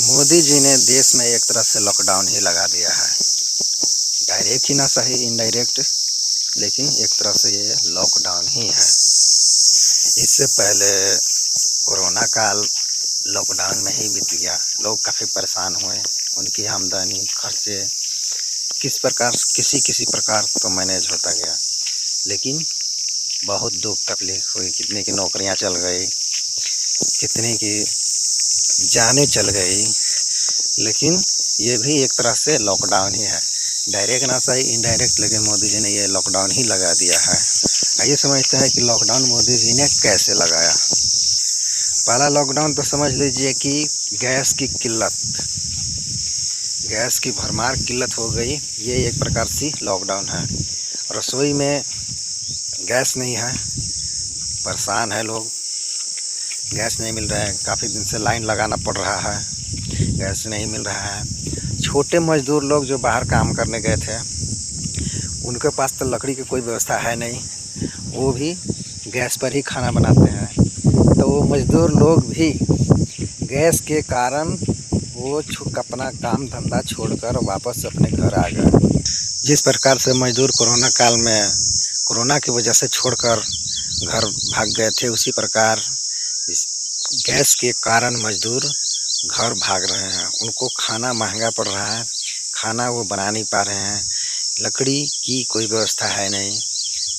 मोदी जी ने देश में एक तरह से लॉकडाउन ही लगा दिया है। डायरेक्ट ही ना सही, इनडायरेक्ट, लेकिन एक तरह से ये लॉकडाउन ही है। इससे पहले कोरोना काल लॉकडाउन में ही बीत गया। लोग काफ़ी परेशान हुए, उनकी आमदनी खर्चे किसी किसी प्रकार तो मैनेज होता गया, लेकिन बहुत दुख तकलीफ हुई। कितने की नौकरियां चल गई, कितने की जानें चल गई, लेकिन ये भी एक तरह से लॉकडाउन ही है। डायरेक्ट ना सही, इनडायरेक्ट, लेकिन मोदी जी ने ये लॉकडाउन ही लगा दिया है। आइए समझते हैं कि लॉकडाउन मोदी जी ने कैसे लगाया। पहला लॉकडाउन तो समझ लीजिए कि गैस की भरमार किल्लत हो गई। ये एक प्रकार से लॉकडाउन है। रसोई में गैस नहीं है, परेशान है लोग, गैस नहीं मिल रहा है। काफ़ी दिन से लाइन लगाना पड़ रहा है, गैस नहीं मिल रहा है। छोटे मजदूर लोग जो बाहर काम करने गए थे, उनके पास तो लकड़ी की कोई व्यवस्था है नहीं, वो भी गैस पर ही खाना बनाते हैं। तो वो मजदूर लोग भी गैस के कारण वो अपना काम धंधा छोड़कर वापस अपने घर आ गए। जिस प्रकार से मजदूर कोरोना काल में कोरोना की वजह से छोड़कर घर भाग गए थे, उसी प्रकार इस गैस के कारण मजदूर घर भाग रहे हैं। उनको खाना महंगा पड़ रहा है, खाना वो बना नहीं पा रहे हैं, लकड़ी की कोई व्यवस्था है नहीं,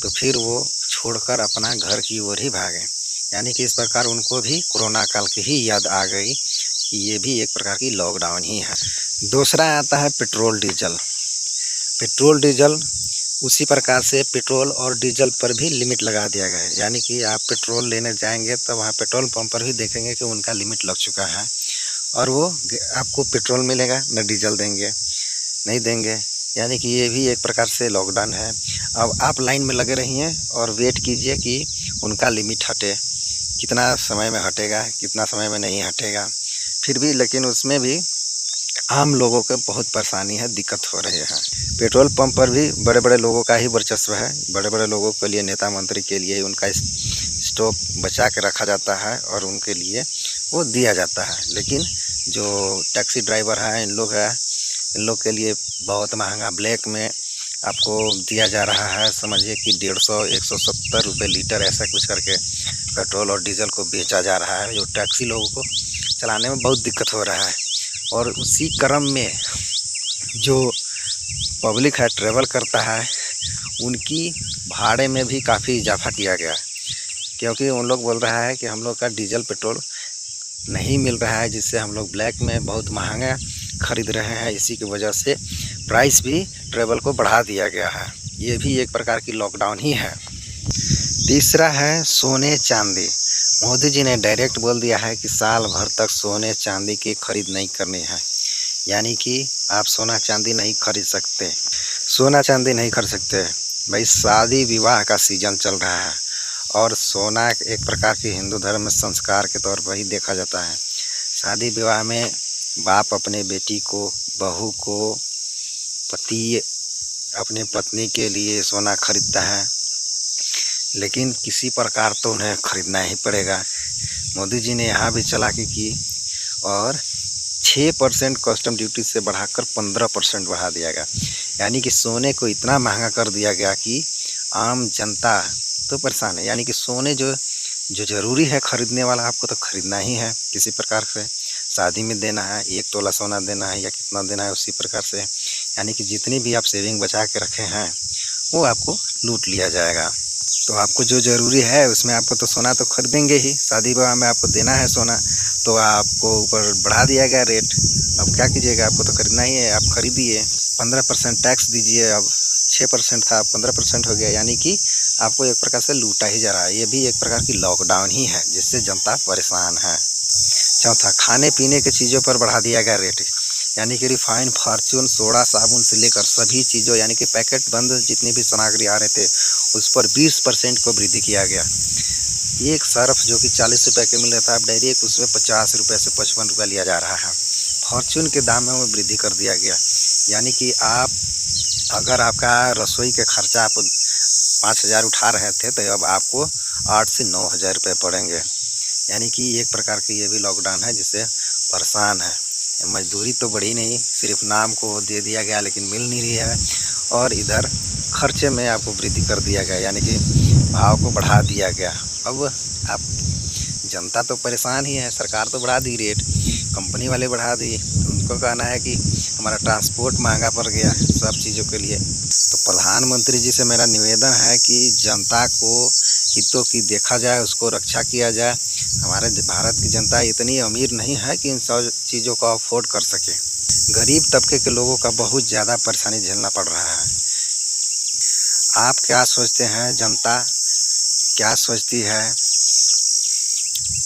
तो फिर वो छोड़कर अपना घर की ओर ही भागे। यानी कि इस प्रकार उनको भी कोरोना काल की ही याद आ गई कि ये भी एक प्रकार की लॉकडाउन ही है। दूसरा आता है पेट्रोल डीजल। उसी प्रकार से पेट्रोल और डीजल पर भी लिमिट लगा दिया गया है। यानी कि आप पेट्रोल लेने जाएंगे तो वहाँ पेट्रोल पंप पर भी देखेंगे कि उनका लिमिट लग चुका है, और वो आपको पेट्रोल मिलेगा न डीजल नहीं देंगे। यानी कि ये भी एक प्रकार से लॉकडाउन है। अब आप लाइन में लगे रहिए और वेट कीजिए कि उनका लिमिट हटे। कितना समय में हटेगा, कितना समय में नहीं हटेगा, फिर भी लेकिन उसमें भी आम लोगों को बहुत परेशानी है, दिक्कत हो रही है। पेट्रोल पंप पर भी बड़े बड़े लोगों का ही वर्चस्व है। बड़े बड़े लोगों के लिए, नेता मंत्री के लिए उनका स्टॉक बचा के रखा जाता है और उनके लिए वो दिया जाता है। लेकिन जो टैक्सी ड्राइवर हैं, इन लोग के लिए बहुत महंगा ब्लैक में आपको दिया जा रहा है। समझिए कि 150-170 रुपये लीटर ऐसा कुछ करके पेट्रोल और डीजल को बेचा जा रहा है, जो टैक्सी लोगों को चलाने में बहुत दिक्कत हो रहा है। और उसी क्रम में जो पब्लिक है, ट्रेवल करता है, उनकी भाड़े में भी काफ़ी इजाफा किया गया, क्योंकि उन लोग बोल रहा है कि हम लोग का डीजल पेट्रोल नहीं मिल रहा है, जिससे हम लोग ब्लैक में बहुत महंगा खरीद रहे हैं। इसी की वजह से प्राइस भी ट्रेवल को बढ़ा दिया गया है। ये भी एक प्रकार की लॉकडाउन ही है। तीसरा है सोने चांदी। मोदी जी ने डायरेक्ट बोल दिया है कि साल भर तक सोने चांदी की खरीद नहीं करनी है। यानी कि आप सोना चांदी नहीं खरीद सकते, भाई शादी विवाह का सीजन चल रहा है, और सोना एक प्रकार की हिंदू धर्म में संस्कार के तौर पर ही देखा जाता है। शादी विवाह में बाप अपने बेटी को, बहू को, पति अपने पत्नी के लिए सोना खरीदता है, लेकिन किसी प्रकार तो उन्हें खरीदना ही पड़ेगा। मोदी जी ने यहाँ भी चालाकी की और 6% कस्टम ड्यूटी से बढ़ाकर 15% बढ़ा दिया गया। यानी कि सोने को इतना महंगा कर दिया गया कि आम जनता तो परेशान है। यानी कि सोने जो ज़रूरी है खरीदने वाला, आपको तो खरीदना ही है। किसी प्रकार से शादी में देना है, 1 तोला सोना देना है या कितना देना है, उसी प्रकार से यानी कि जितनी भी आप सेविंग बचा के रखे हैं वो आपको लूट लिया जाएगा। तो आपको जो ज़रूरी है उसमें आपको तो सोना तो खरीदेंगे ही, शादी विवाह में आपको देना है सोना, तो आपको ऊपर बढ़ा दिया गया रेट। अब क्या कीजिएगा, आपको तो खरीदना ही है, आप खरीदिए। 15% टैक्स दीजिए, अब 6% था, 15% हो गया। यानी कि आपको एक प्रकार से लूटा ही जा रहा है। ये भी एक प्रकार की लॉकडाउन ही है, जिससे जनता परेशान है। चौथा, खाने पीने की चीज़ों पर बढ़ा दिया गया रेट। यानी कि रिफाइन, फार्चून, सोडा, साबुन से लेकर सभी चीज़ों, यानी कि पैकेट बंद जितनी भी सामग्री आ रहे थे, उस पर 20% को वृद्धि किया गया। एक सर्फ जो कि 40 रुपये के मिल रहा था, अब डायरेक्ट उसमें 50 रुपये से 55 रुपये लिया जा रहा है। फॉर्चून के दामों में वृद्धि कर दिया गया। यानी कि अगर आपका रसोई के खर्चा आप 5,000 उठा रहे थे, तो अब आपको 8 से 9,000 रुपये पड़ेंगे। यानी कि एक प्रकार की ये भी लॉकडाउन है, जिससे परेशान है। मजदूरी तो बढ़ी नहीं, सिर्फ नाम को दे दिया गया लेकिन मिल नहीं रही है। और इधर खर्चे में आपको वृद्धि कर दिया गया, यानी कि भाव को बढ़ा दिया गया। अब आप जनता तो परेशान ही है, सरकार तो बढ़ा दी रेट, कंपनी वाले बढ़ा दी, उनको कहना है कि हमारा ट्रांसपोर्ट महंगा पड़ गया सब चीज़ों के लिए। तो प्रधानमंत्री जी से मेरा निवेदन है कि जनता को हितों की देखा जाए, उसको रक्षा किया जाए। हमारे भारत की जनता इतनी अमीर नहीं है कि इन सब चीज़ों को अफोर्ड कर सके। गरीब तबके के लोगों का बहुत ज़्यादा परेशानी झेलना पड़ रहा है। आप क्या सोचते हैं, जनता क्या सोचती है,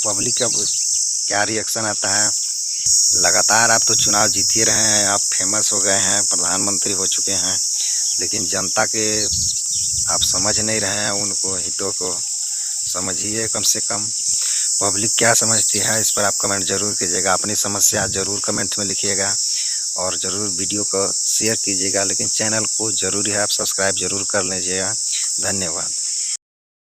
पब्लिक का क्या रिएक्शन आता है? लगातार आप तो चुनाव जीत ही रहे हैं, आप फेमस हो गए हैं, प्रधानमंत्री हो चुके हैं, लेकिन जनता के आप समझ नहीं रहे हैं, उनको हितों को समझिए कम से कम। पब्लिक क्या समझती है इस पर आप कमेंट ज़रूर कीजिएगा, अपनी समस्या ज़रूर कमेंट में लिखिएगा और ज़रूर वीडियो को शेयर कीजिएगा। लेकिन चैनल को ज़रूरी है आप सब्सक्राइब ज़रूर कर लीजिएगा। धन्यवाद।